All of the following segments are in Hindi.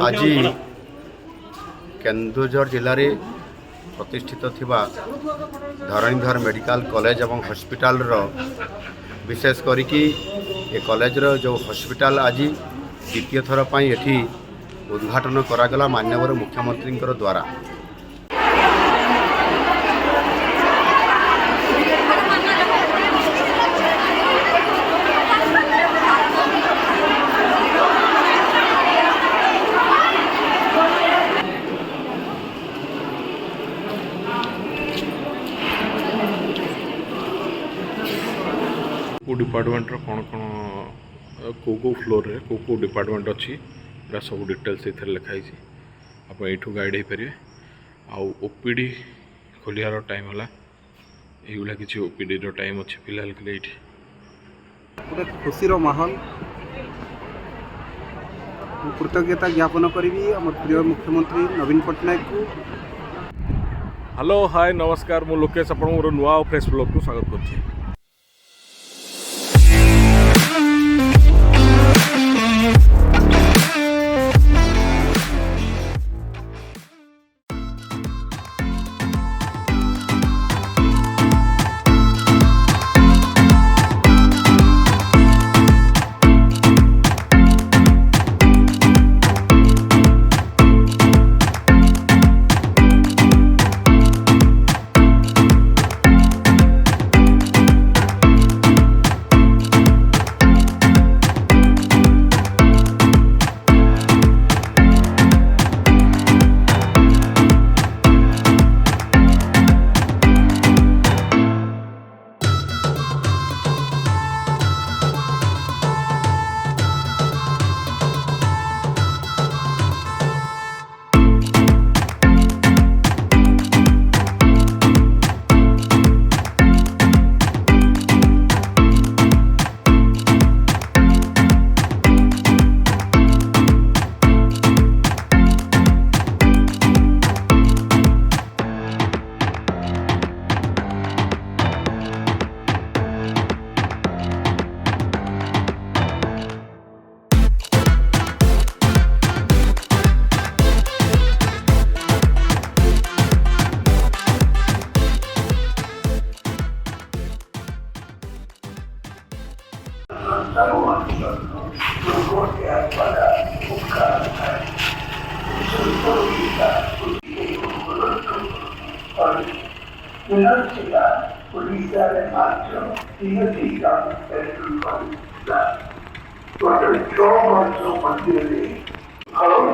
आज केन्दुझर जिले में प्रतिष्ठित थिबा धरणीधर मेडिकल कॉलेज एवं हॉस्पिटल विशेष करिकी ये कॉलेज जो हॉस्पिटल आज द्वितीय थर पर ये उद्घाटन करागला माननीय मुख्यमंत्री द्वारा। डिपार्टमेंट कौन कौन को फ्लोर रे को डिपार्टमेंट अच्छी सब डिटेल्स ये लिखाई आप यू गाइड हो पारे। ओपीडी खोलियार टाइम है ये किसी ओपीडी टाइम अच्छे फिलहाल के लिए पूरा खुशी माहौल कृतज्ञता ज्ञापन करी आम प्रिय मुख्यमंत्री नवीन पट्टनायक को। हेलो हाय नमस्कार मु लोकेश आप नुआ और फ्रेश ब्लॉग को स्वागत कर।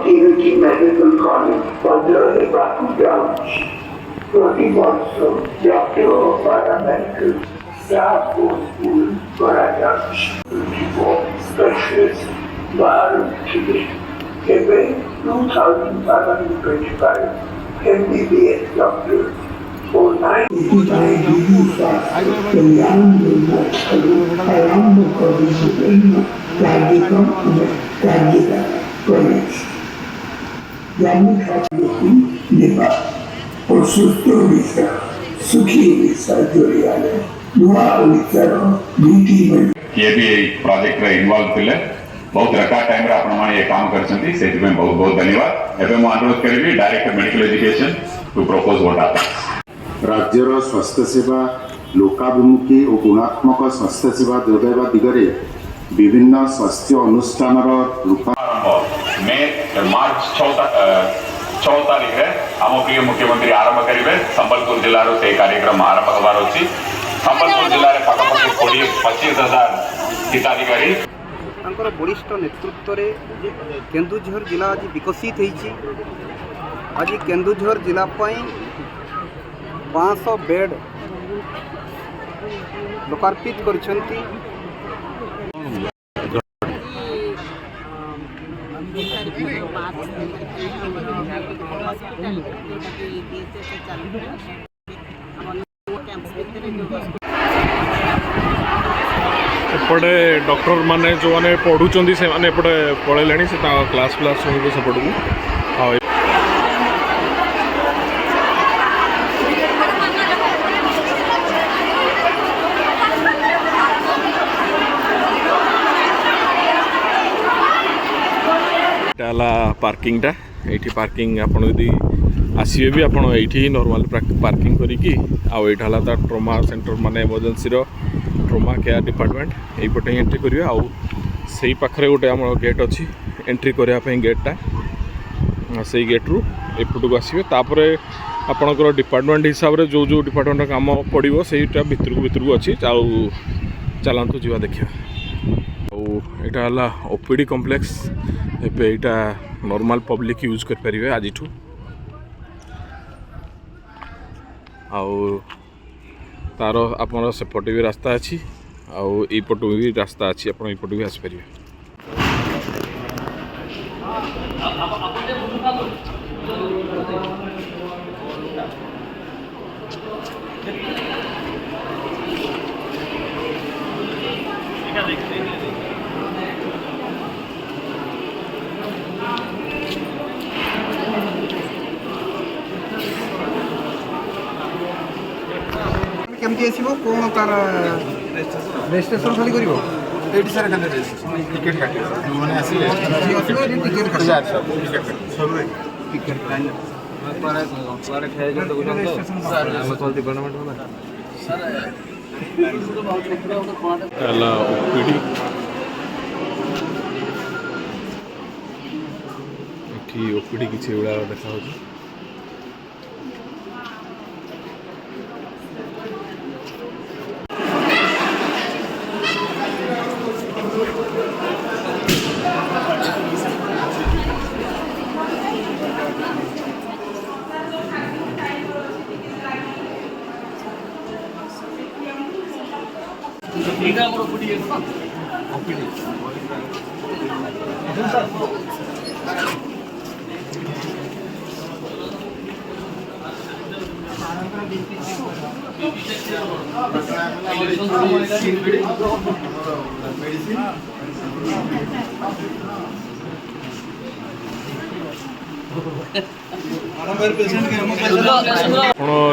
Ddmch Medical College under the branch, 20 also Doctor of Paramedical Staff School for adults, 24 specialists, biology, 2,525 MBBS doctors. और सुस्त ओडिशा सुखी ओडिशा जोड़िया नुआ ओडिशार ब्यूटी ये भी प्रोजेक्ट रे इन्वॉल्व थिले बहुत रखा टाइम रे आपण माने ये काम करछंती सेति में बहुत बहुत धन्यवाद। एबे मु अनुरोध करबी director medical education to propose what happens. राज्यर स्वास्थ्य सेवा लोकाभिमुखी और गुणात्मक स्वास्थ्य सेवा जोगाइबा दिगरे विभिन्न स्वास्थ्य अनुष्ठान मार्च 6 तारीख रे आम प्रिय मुख्यमंत्री आरंभ करेंगे। संबलपुर जिलार से कार्यक्रम आरंभ होबार अछि। संबलपुर जिले में पाखापाखि 20-25,000 हिताधिकारी वरिष्ठ नेतृत्व रे केन्दुझर जिला आज विकसित होइछि। आज केन्दुझर जिला 500 बेड लोकार्पित करछंती। एपटे डॉक्टर माने जो माने पढ़ुचंदी से माने एपटे पळेलाणी से क्लास क्लास सुनिबे सेपटू। ହେଲା ପାର୍କିଂଟା। ଏଇଠି ପାର୍କିଂ ଆପଣ ଯଦି ଆସିବେ ବି ଆପଣ ଏଇଠି ହିଁ ନର୍ମାଲି ପାର୍କିଂ କରିକି ଆଉ ଏଇଟା ହେଲା ତା ଟ୍ରମା ସେଣ୍ଟର ମାନେ ଏମର୍ଜେନ୍ସିର ट्रमा केयर डिपार्टमेंट यहीपटे ही एंट्री करेंगे आउ से पाखे गोटे आम गेट अच्छी एंट्री करने गेटा से गेट्रु एपटू आसवे तापर आपणकर डिपार्टमेंट हिसाब से जो जो डिपार्टमेंट काम पड़ो से भितर को अच्छी चलतु जा देखा आउटा ओपीडी कॉम्प्लेक्स एटा नॉर्मल पब्लिक यूज करें आज आउ तार आपन सेपटे भी रास्ता अच्छी आउ यपटू भी रास्ता अच्छी आप यपटू भी आसपारे केमती आसो कौन तार रेजिस्ट्रेशन खाली कर टिकेट काटे ओपीडी किसी देखा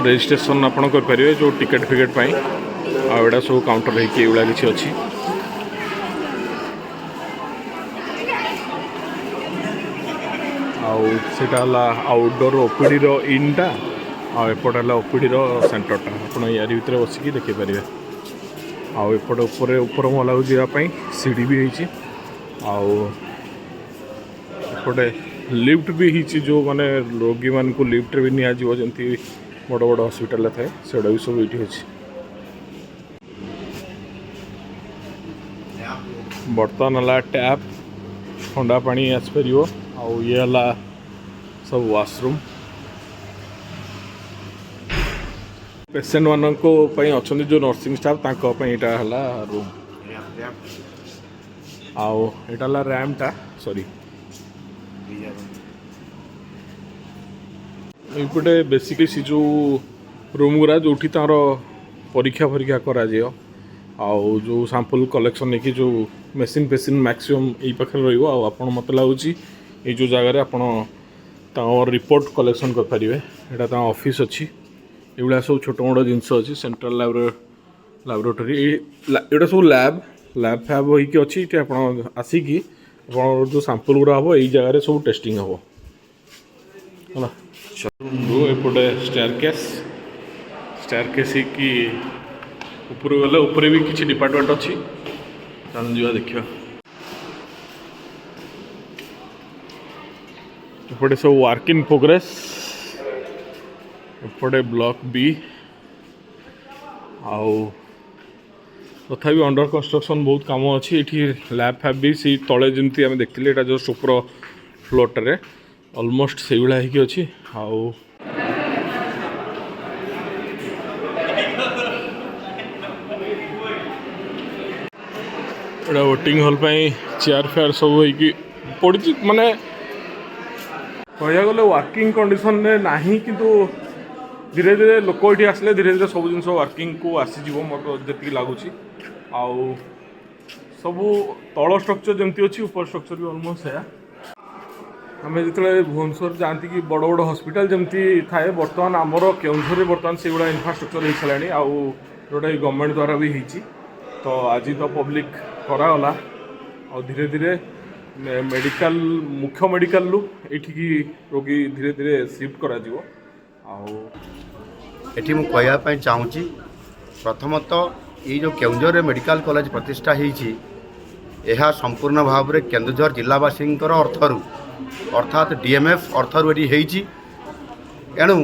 रेजिस्ट्रेशन आप करेंगे जो टिकेट फिकेट आड़ा सब काउंटर होगा किसी अच्छी आउटा आउटडोर ओपीडी इनटा आएपट ओपीडी सेंटरटा आप यार भितर बसिकी देखिपारे आउट ऊपर महला जावाई सीढ़ी भी होती आउटे लिफ्ट भी होती जो माने रोगी मान को लिफ्ट भी निजी बड़ बड़ हॉस्पिटल थाए से भी सब ये अच्छी बर्तमान है टैप ठंडा पानी आसपर आउ ये है सब वाशरूम पेसेंट मानक अच्छा जो नर्सिंग स्टाफ यहाँ है रूम आउ यहाँ रैम्पटा सॉरी ये बेसिकली सी जो रूम गुरा जो तार परीक्षा फरीक्षा करा आउ जो सैंपल कलेक्शन नहीं जो मेसीन पेसीन मैक्सिमम यही पाखे रहा मत लगुच ये जो जगह आप रिपोर्ट कलेक्शन करेंगे यहाँ ऑफिस अच्छी ये सब छोट मोट जिनस अच्छी सेंट्रल लैबोरेटरी ये सब लैब फैब होगी अच्छी आप आसिकी जो सैंपल गुरा हम यही जगह सब टेस्टिंग हम है एपटे स्टेयरकेस की ऊपर गले ऊपर भी किसी डिपार्टमेंट अच्छी चल जा देखिए एपटे सब वर्क इन प्रोग्रेस एपटे ब्लॉक बी आउ तथापि अंडर कंस्ट्रक्शन बहुत काम अच्छी ये लैब फैब भी सी तले जमी आम देखते यहाँ जो ऊपर फ्लोर ऑलमोस्ट से भाया अच्छी आउ वोटिंग हॉल चेयर फेयर सब पड़ी माने कह गले वर्किंग कंडीशन में ना किंतु धीरे धीरे लोक ये आसले धीरे धीरे सब जिन वर्किंग को आसीज मत जी लगुच आउ सब तल स्ट्रक्चर जमती अच्छी ऊपर स्ट्रक्चर भी ऑलमोस्ट है आम जो भुवनेश्वर जाती कि बड़ बड़ हॉस्पिटल जमती थाए बर्तमान आमर केउंझर बर्तमान से गुड़ा इनफ्रास्ट्रक्चर हो सारे आउ जोटा गवर्नमेंट द्वारा भी होती तो आज तो पब्लिक करागला और धीरे धीरे मेडिकल मुख्य मेडिकल एठिकी रोगी धीरे धीरे शिफ्ट करा जीवो एठी मु कहया पई चाहूची प्रथमतः ये जो केउंझर मेडिकल कॉलेज प्रतिष्ठा होईची यह संपूर्ण भाव में केन्दुझर जिलावासी अर्थरु अर्थात डीएमएफ अर्थरु एटी होईची एणु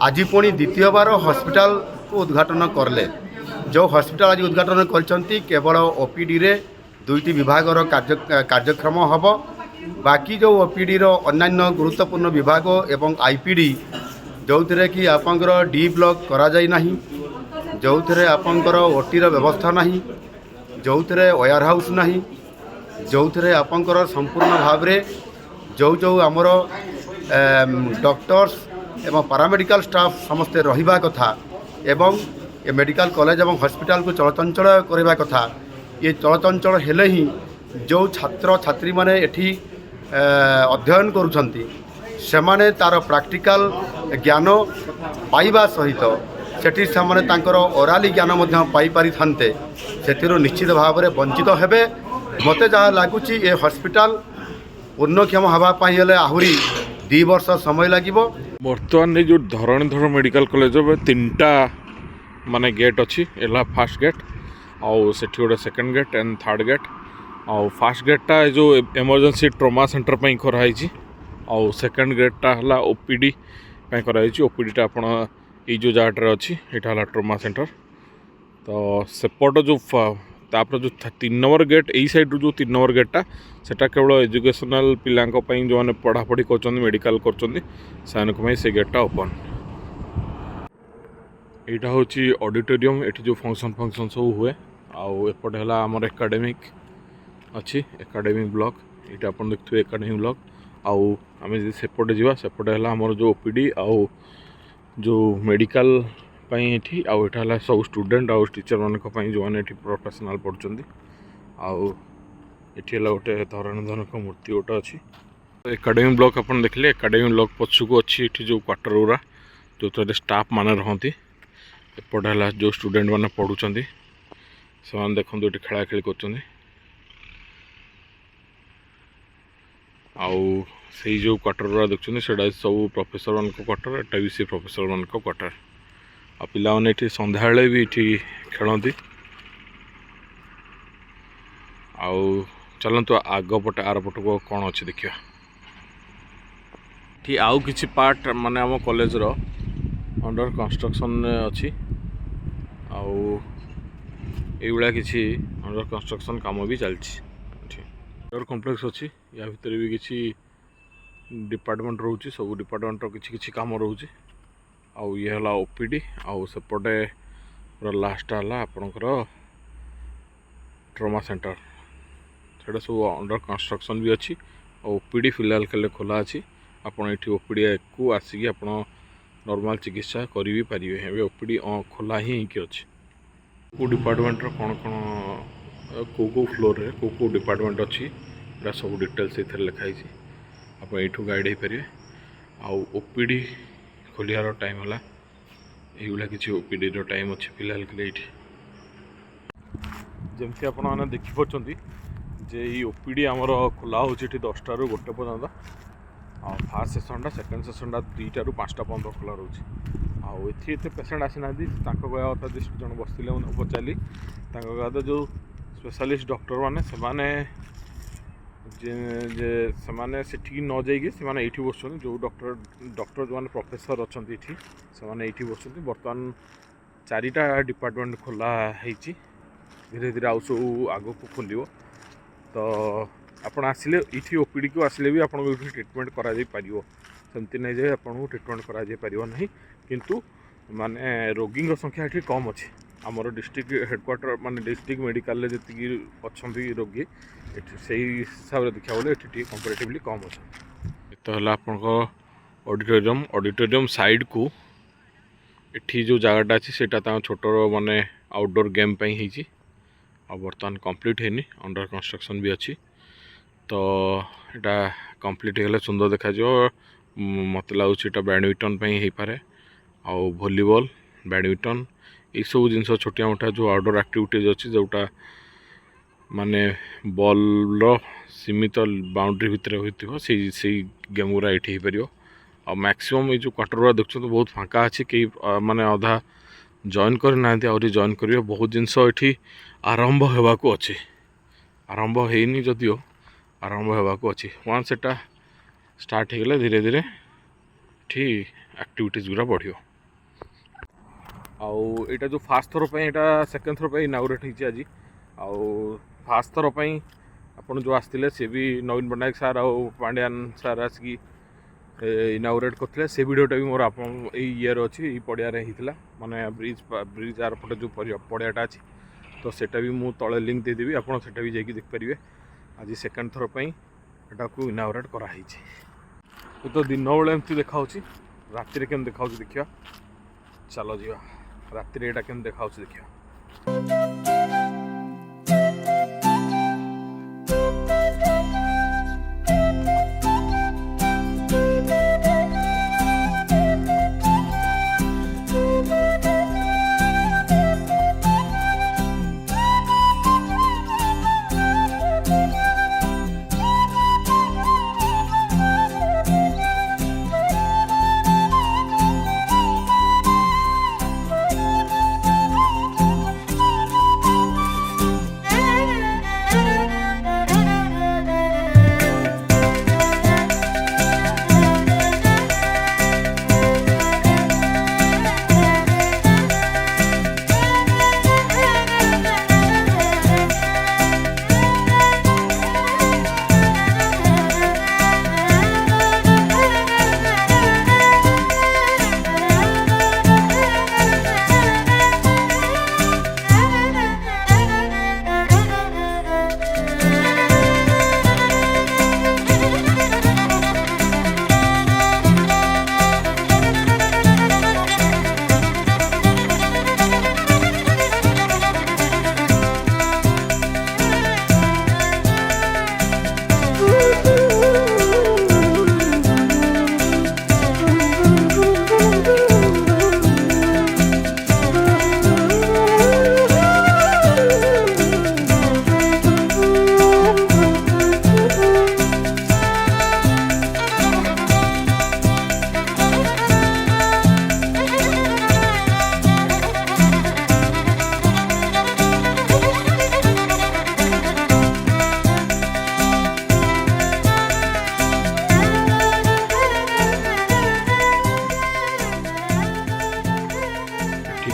आज पुणी द्वितीय बार हॉस्पिटल को उद्घाटन करले जो हॉस्पिटल आज उद्घाटन करछंती केवल ओपीडी रे दुईटी विभागर कार्यक्रम हम बाकी जो ओपीडी रो अन्यान्य गुरुत्वपूर्ण विभाग एवं आईपीडी जो थे कि आपंकर डी ब्लॉक करा जाई नाही जो थे आपंकर ओटी रो व्यवस्था नाही जो थे वेयर हाउस नाही जो थे आपंकर संपूर्ण भाव रे जो जो आमर डॉक्टर्स एवं पैरामेडिकल स्टाफ समस्ते रहिबा कथा एवं ये मेडिकल कॉलेज एवं हॉस्पिटल को चलचंचल करवा कथा ये चलचंचल हेले ही जो छात्र छात्री माने एठी अध्ययन करुछंती सेमाने तार प्रैक्टिकल ज्ञान पाइबा सहित सेठी सेमाने तांकर ओराली ज्ञान मध्य पाई पारि थान्ते सेथिरो निश्चित भाव में वंचित हेबे मते जहाँ लगुच ये हॉस्पिटल पूर्णक्षम हवा पाई हेले आहुरी 2 वर्ष समय लागिबो। बर्तमान जो धरणीधर मेडिकल कॉलेज तीनटा माने गेट अच्छी एला फास्ट गेट आउ सेठी गोटे second gate and third gate आउ फास्ट गेटा जो इमरजेंसी ट्रोमा सेंटर पे कराई आउ सेकेंड गेटा है ओपीडी कराई ओपीडीटा आपण ये जो जगह अच्छी यहाँ है ट्रोमा सेंटर तो सेपट जो तापर जो 3 नंबर गेट यही साइड जो 3 नंबर गेटा सेटा केवल एजुकेशनल पिलांको पई जो माने पढ़ापढ़ी कर मेडिकल कर से गेटा ओपन यहाँ हूँ ऑडिटोरियम एटी जो फंक्शन सब हुए आउ एपट है आमर एकाडेमिक अच्छी एकाडेमिक ब्लॉक ये आप देखते एकाडेमिक ब्लॉक आउ आम सेपटे जावा सेपटे है आमर जो ओपीडी आउ जो मेडिकल एठी आउ एटा है सब स्टूडेंट आउ टीचर मानक जो मैंने प्रोफेशनल पढ़ुंट आउ एठी है गोटे धरणीधर मूर्ति गोटे अच्छी एकाडेमिक ब्लॉक आप देखले एकाडेमिक ब्लॉक पछक अच्छी एठी जो क्वार्टर गुरा जो स्टाफ माने रहती एपट है जो स्टूडेंट माने पढ़ुंट से देखते ये खेला खेली कर आउ से जो क्वार्टर गुरा देखते से सब प्रोफेसर मान क्वार्टर एटा भी से प्रोफेसर मान क्वार्टर आ पिला माने एठी संध्या भी ये खेलती आउ चलतु आग पटे आर पट को कौन अच्छी देखिए कि आउ किछि पार्ट माने आम कॉलेज रो अंडर कंस्ट्रक्शन अच्छी आउ एइबळा किछि अंडर कंस्ट्रक्शन काम भी चलछि अंडर कॉम्प्लेक्स अच्छी या भितर भी किछि डिपार्टमेंट रोचे सब डिपार्टमेंट किछि किछि काम रोचे आउ ये है ओपीडी आउ सेपटे पूरा लास्ट है आपणकर ट्रोमा सेंटर से सब अंडर कंस्ट्रक्शन भी अच्छी ओपीडी फिलहाल के खोला अच्छी आपड़ ये ओपीडी को आसिक आप नॉर्मल चिकित्सा करी भी पारिबे एबे ओपीडी खोला ही अच्छी को डिपार्टमेंट कौन कौन को फ्लोर रे को डिपार्टमेंट अच्छी सब डिटेल्स ये लिखाई आप यू गाइड हो पारे आउ ओपीडी खोलियार टाइम है ये किसी ओपीडी टाइम अच्छे फिलहाल के लिए जमती आपने देखिपे जे ये ओपीडी आमर खोला हो 10टा ରୁ 1 पर्यंत आ फास्ट सेसनटा सेकेंड सेसनटा 2टा ରୁ 5टा पर्यंत खोला रोचे आते पेसेंट आसी ना कहवा कथा जस्ट जन बसते मुझे पचारि कहता जो स्पेशलिस्ट डॉक्टर मैंने जे सेमाने सेठी न जाइए से ये बस जो डॉक्टर जो मैंने प्रोफेसर अच्छा ये बस बर्तमान 4टा डिपार्टमेंट खोला धीरे धीरे आउ सब आग को खोल तो आप आसिले ये ओपीडी को आसिले भी आपको ट्रिटमेंट करा सेमती नहीं जाए आपको ट्रिटमेंट करा ना किंतु माने रोगी संख्या ये कम अच्छी आमर डिस्ट्रिक्ट हेडक्वार्टर माने डिस्ट्रिक्ट मेडिकल जी अच्छा रोगी से हिसाब से देखा बोले ये कंपेरेटिवली कम अच्छे तो है आपको ऑडिटोरियम साइड को ये जो जगटा अच्छी से छोट माने आउटडोर गेम ही बर्तमान कंप्लीट है अंडर कंस्ट्रक्शन भी अच्छी तो यहाँ कंप्लीट हो सुंदर देखा मत लगुच बैडमिंटन हो पारे आउ वॉलीबॉल बैडमिंटन ये सब जिन छोटिया मोटा जो आउटडोर एक्टिविटीज अच्छी जोटा माने बॉल सीमित बाउंड्री भितर होती से गेम गुरा ये हो पार आ मैक्सिमम ये जो क्वार्टर गुरा देखते तो बहुत फाँका अच्छे कई माने अधा जॉइन करना जॉइन कर बहुत जिनस ये आरंभ होगा अच्छे आरंभ होनी जदिओ आरंभ होगा अच्छे वन सेटा स्टार्ट हो गले धीरे धीरे ये एक्टिविटीज गुरा बढ़ियो आउ एटा जो फास्ट थर पे एटा सेकंड थर पे इनागुरेट होती आज आउ फास्ट थर पे आपन जो आसते सी भी नवीन पट्टनायक सार आउ पांड्यान सार आसिकी इनागुरेट करते से वीडियोटा भी मोर आप इयर अच्छी पड़िया होता माने ब्रिज आर पटे जो पड़ियाटा अच्छी तो सेटा भी मुझे तले लिंक देदेवी आपड़ से भी जाकि देखिपारे आज सेकेंड थर पर को इनागुरेट कराई तो दिन बेले एमती देखा राति केम देखा देखा चलो जी राति एटा केम देखा देखा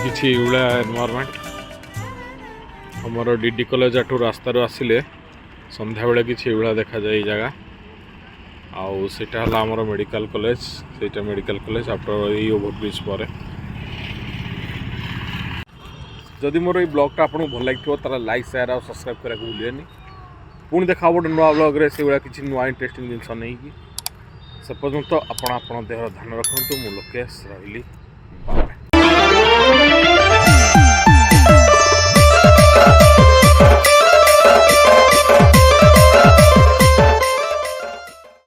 किसी एनवायरमेंट हमर डीडी कॉलेज आठू रास्तार आसिले संध्या बेले किसी देखा जाए जगह आउ सेटा हला हमर मेडिकल कॉलेज सेटा मेडिकल कॉलेज आफ्टर ये ओवरब्रिज पर जदि मोर ये ब्लॉगटा आपको भल लगे तार लाइक शेयर और सब्सक्राइब करा भूलिए पुणी देखा गोटे नुआ ब्लॉग से किसी नुआ इंटरेस्टिंग जिन नहीं कि से पर्यंत आप देहर ध्यान रखु मु लोकेश रही।